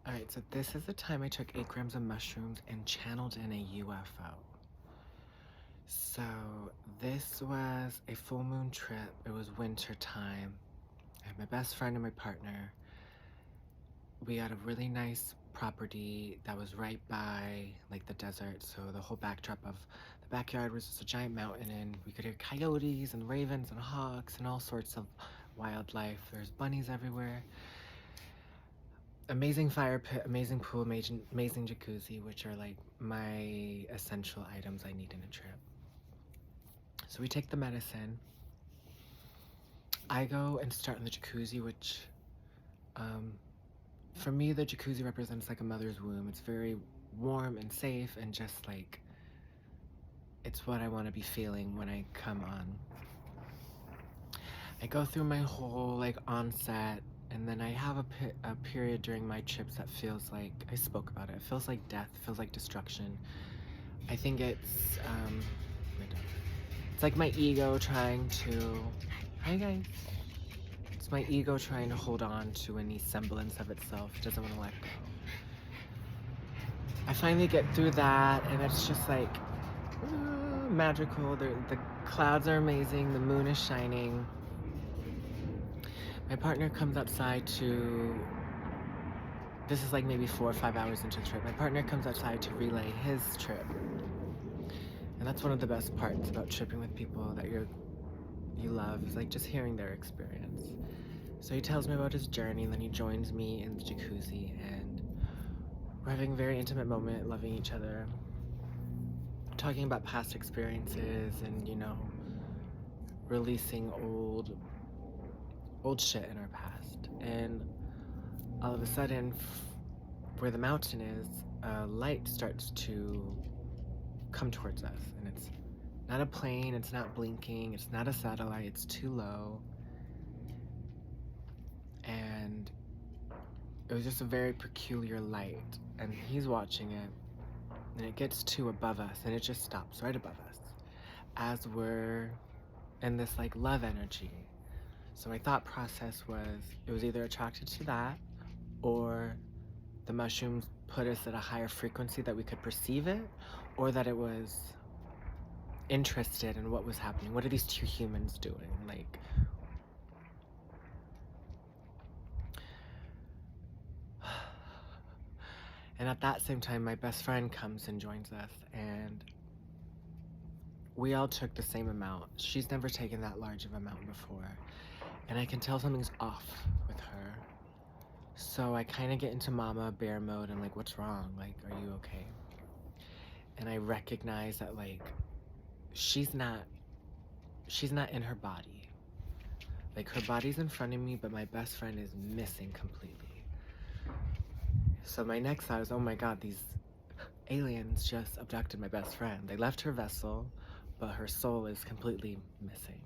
Alright, so this is the time I took 8 grams of mushrooms and channeled in a UFO. So this was a full moon trip. It was winter time. I had my best friend and my partner. We had a really nice property that was right by like the desert. So the whole backdrop of the backyard was just a giant mountain, and we could hear coyotes and ravens and hawks and all sorts of wildlife. There's bunnies everywhere. Amazing fire pit, amazing pool, amazing jacuzzi, which are like my essential items I need in a trip. So we take the medicine. I go and start in the jacuzzi, which for me, the jacuzzi represents like a mother's womb. It's very warm and safe, and just like it's what I want to be feeling when I come on. I go through my whole like onset, and then I have a period during my trips that feels like, I spoke about it, it feels like death, it feels like destruction. I think it's like my ego trying to, hi guys, it's my ego trying to hold on to any semblance of itself. It doesn't want to let go. I finally get through that, and it's just like magical. The clouds are amazing, the moon is shining. My partner comes outside to, this is like maybe 4 or 5 hours into the trip. My partner comes outside to relay his trip. And that's one of the best parts about tripping with people that you love, is like just hearing their experience. So he tells me about his journey, and then he joins me in the jacuzzi, and we're having a very intimate moment, loving each other, talking about past experiences, and releasing old shit in our past. And all of a sudden, where the mountain is, a light starts to come towards us, and it's not a plane, it's not blinking, it's not a satellite, it's too low. And it was just a very peculiar light, and he's watching it, and it gets to above us, and it just stops right above us as we're in this like love energy. So my thought process was, it was either attracted to that, or the mushrooms put us at a higher frequency that we could perceive it, or that it was interested in what was happening. What are these two humans doing? Like, and at that same time, my best friend comes and joins us, and we all took the same amount. She's never taken that large of amount before, and I can tell something's off with her. So I kind of get into mama bear mode, and like, what's wrong? Like, are you okay? And I recognize that like she's not in her body. Like, her body's in front of me, but my best friend is missing completely. So my next thought is, oh my god, these aliens just abducted my best friend. They left her vessel, but her soul is completely missing.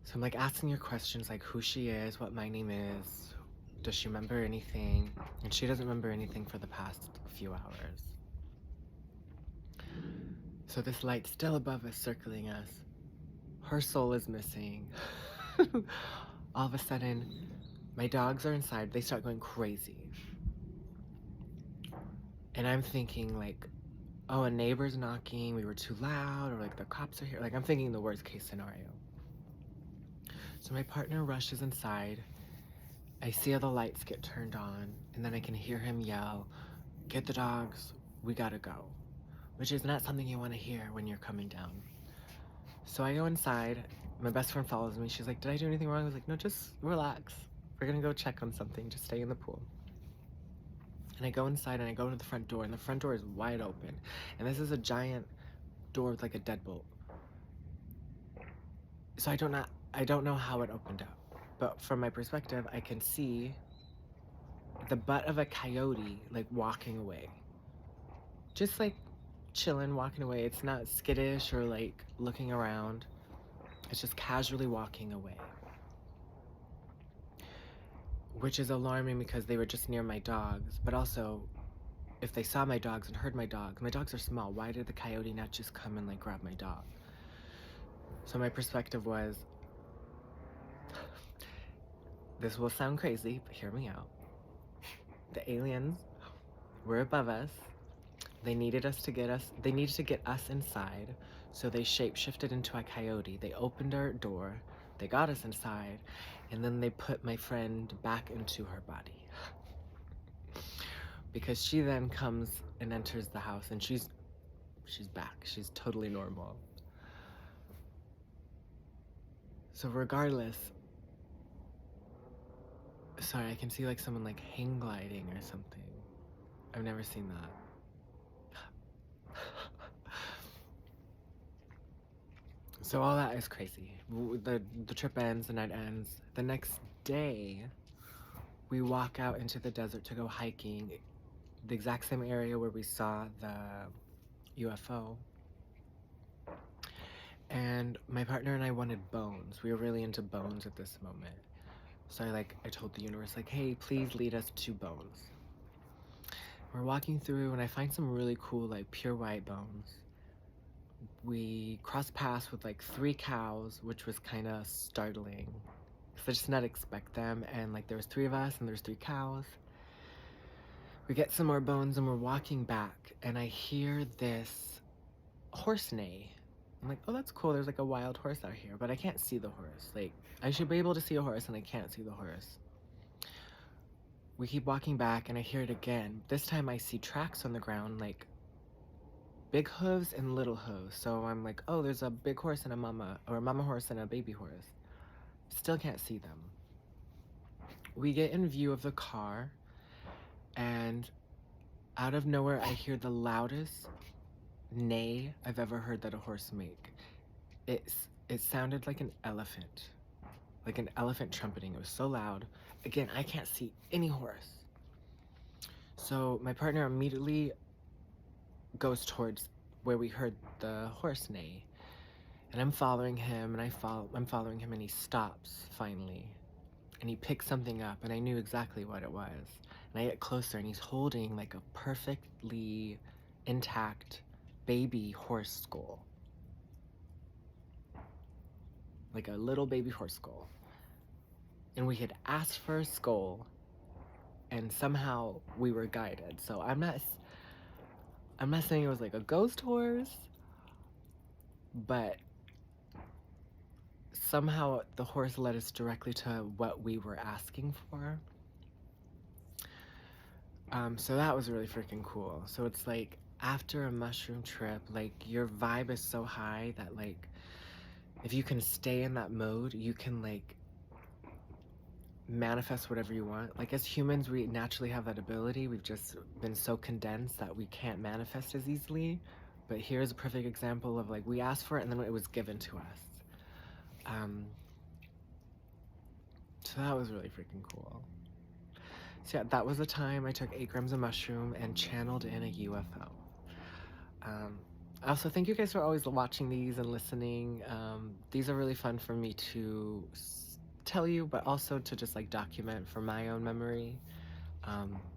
So I'm like asking her questions like who she is, what my name is, does she remember anything? And she doesn't remember anything for the past few hours. So this light still above us, circling us. Her soul is missing. All of a sudden, my dogs are inside. They start going crazy. And I'm thinking like, oh, a neighbor's knocking, we were too loud, or like the cops are here. Like, I'm thinking the worst case scenario. So my partner rushes inside. I see how the lights get turned on, and then I can hear him yell, "Get the dogs, we gotta go." Which is not something you want to hear when you're coming down. So I go inside. My best friend follows me. She's like, did I do anything wrong? I was like, no, just relax. We're gonna go check on something. Just stay in the pool. And I go inside, and I go to the front door, and the front door is wide open. And this is a giant door with like a deadbolt. So I don't know how it opened up. But from my perspective, I can see the butt of a coyote like walking away. Just like chilling, walking away. It's not skittish or like looking around. It's just casually walking away. Which is alarming because they were just near my dogs, but also if they saw my dogs and heard my dogs are small, why did the coyote not just come and like grab my dog? So my perspective was, this will sound crazy, but hear me out. The aliens were above us. They needed to get us inside, so they shapeshifted into a coyote. They opened our door, they got us inside, and then they put my friend back into her body. Because she then comes and enters the house, and she's back. She's totally normal. So regardless, sorry, I can see like someone like hang gliding or something. I've never seen that. So all that is crazy. The trip ends, the night ends. The next day, we walk out into the desert to go hiking, the exact same area where we saw the UFO. And my partner and I wanted bones. We were really into bones at this moment. So I told the universe, like, hey, please lead us to bones. We're walking through and I find some really cool, like, pure white bones. We cross paths with like 3 cows, which was kind of startling because I just did not expect them. And like there was 3 of us and there's 3 cows. We get some more bones and we're walking back and I hear this horse neigh. I'm like, oh, that's cool. There's like a wild horse out here, but I can't see the horse. Like, I should be able to see a horse and I can't see the horse. We keep walking back and I hear it again. This time I see tracks on the ground, like big hooves and little hooves. So I'm like, oh, there's a big horse and a mama horse and a baby horse. Still can't see them. We get in view of the car, and out of nowhere, I hear the loudest neigh I've ever heard that a horse make. It sounded like an elephant trumpeting. It was so loud. Again, I can't see any horse. So my partner immediately goes towards where we heard the horse neigh. And I'm following him, and I'm following him, and he stops finally. And he picks something up, and I knew exactly what it was. And I get closer, and he's holding like a perfectly intact baby horse skull. Like a little baby horse skull. And we had asked for a skull, and somehow we were guided. So I'm not saying it was like a ghost horse, but somehow the horse led us directly to what we were asking for. So that was really freaking cool. So it's like after a mushroom trip, like your vibe is so high that like if you can stay in that mode, you can like manifest whatever you want. Like as humans, we naturally have that ability. We've just been so condensed that we can't manifest as easily. But here's a perfect example of like we asked for it and then it was given to us. So that was really freaking cool. So yeah, that was the time I took 8 grams of mushroom and channeled in a UFO. Also, thank you guys for always watching these and listening. These are really fun for me to tell you, but also to just like document for my own memory.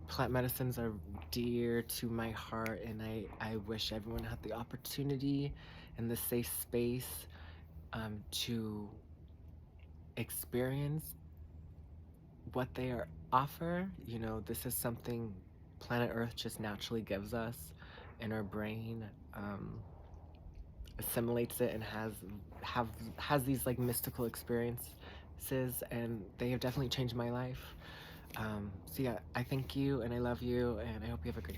Plant medicines are dear to my heart, and I wish everyone had the opportunity and the safe space to experience what they offer. You know, this is something planet Earth just naturally gives us, and our brain assimilates it and has these like mystical experiences, and they have definitely changed my life. So yeah, I thank you and I love you, and I hope you have a great day.